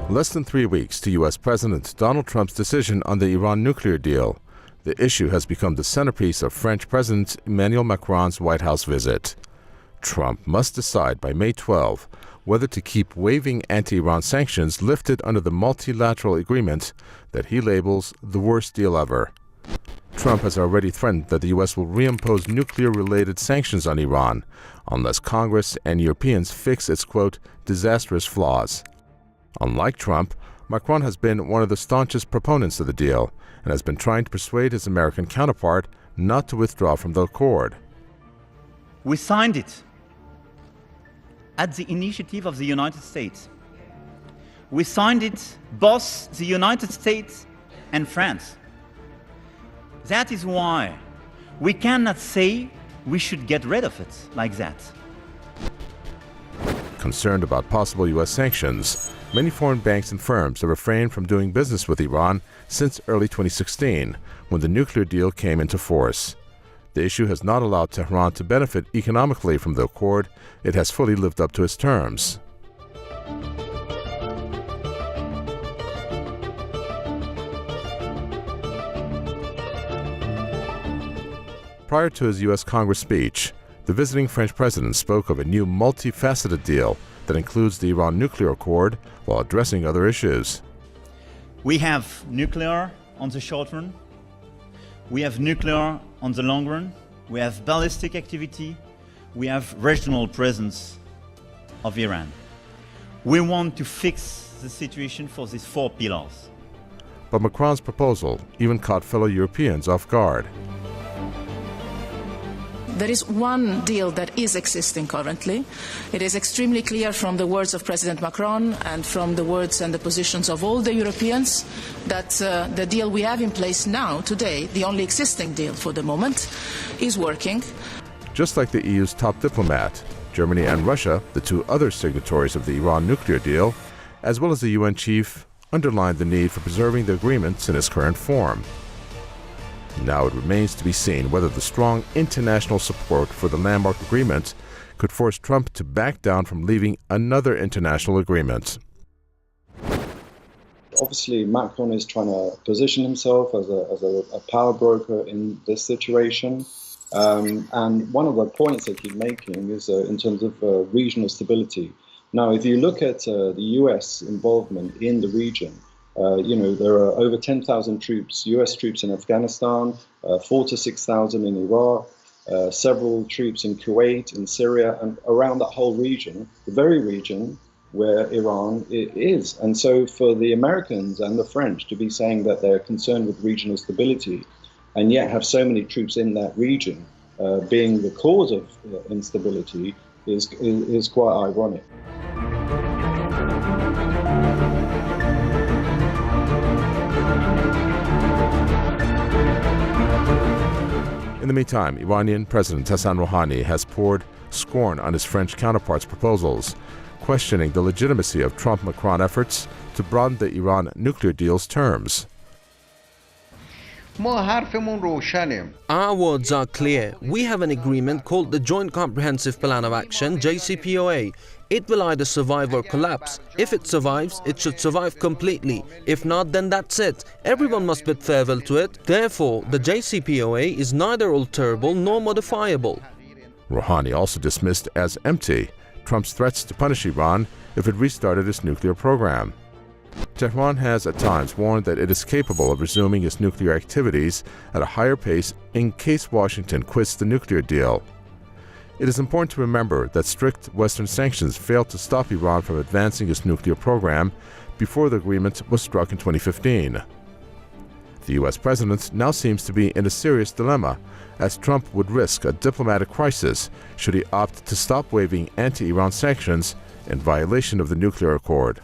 Less than 3 weeks to U.S. President Donald Trump's decision on the Iran nuclear deal, the issue has become the centerpiece of French President Emmanuel Macron's White House visit. Trump must decide by May 12 whether to keep waiving anti-Iran sanctions lifted under the multilateral agreement that he labels the worst deal ever. Trump has already threatened that the U.S. will reimpose nuclear-related sanctions on Iran unless Congress and Europeans fix its, quote, disastrous flaws. Unlike Trump, Macron has been one of the staunchest proponents of the deal and has been trying to persuade his American counterpart not to withdraw from the accord. We signed it at the initiative of the United States. We signed it both the United States and France. That is why we cannot say we should get rid of it like that. Concerned about possible U.S. sanctions, many foreign banks and firms have refrained from doing business with Iran since early 2016, when the nuclear deal came into force. The issue has not allowed Tehran to benefit economically from the accord. It has fully lived up to its terms. Prior to his U.S. Congress speech, the visiting French president spoke of a new multifaceted deal that includes the Iran nuclear accord while addressing other issues. We have nuclear on the short run. We have nuclear on the long run. We have ballistic activity. We have regional presence of Iran. We want to fix the situation for these 4 pillars. But Macron's proposal even caught fellow Europeans off guard. There is one deal that is existing currently. It is extremely clear from the words of President Macron and from the words and the positions of all the Europeans that the deal we have in place now, today, the only existing deal for the moment, is working. Just like the EU's top diplomat, Germany and Russia, the 2 other signatories of the Iran nuclear deal, as well as the UN chief, underlined the need for preserving the agreements in its current form. Now it remains to be seen whether the strong international support for the landmark agreement could force Trump to back down from leaving another international agreement. Obviously, Macron is trying to position himself as a power broker in this situation. And one of the points they keep making is in terms of regional stability. Now, if you look at the US involvement in the region, there are over 10,000 troops, US troops in Afghanistan, 4,000 to 6,000 in Iraq, several troops in Kuwait, in Syria, and around that whole region, the very region where Iran is. And so for the Americans and the French to be saying that they're concerned with regional stability and yet have so many troops in that region being the cause of instability is quite ironic. In the meantime, Iranian President Hassan Rouhani has poured scorn on his French counterpart's proposals, questioning the legitimacy of Trump-Macron efforts to broaden the Iran nuclear deal's terms. Our words are clear. We have an agreement called the Joint Comprehensive Plan of Action, JCPOA. It will either survive or collapse. If it survives, it should survive completely. If not, then that's it. Everyone must bid farewell to it. Therefore, the JCPOA is neither alterable nor modifiable. Rouhani also dismissed as empty Trump's threats to punish Iran if it restarted its nuclear program. Tehran has at times warned that it is capable of resuming its nuclear activities at a higher pace in case Washington quits the nuclear deal. It is important to remember that strict Western sanctions failed to stop Iran from advancing its nuclear program before the agreement was struck in 2015. The U.S. president now seems to be in a serious dilemma, as Trump would risk a diplomatic crisis should he opt to stop waiving anti-Iran sanctions in violation of the nuclear accord.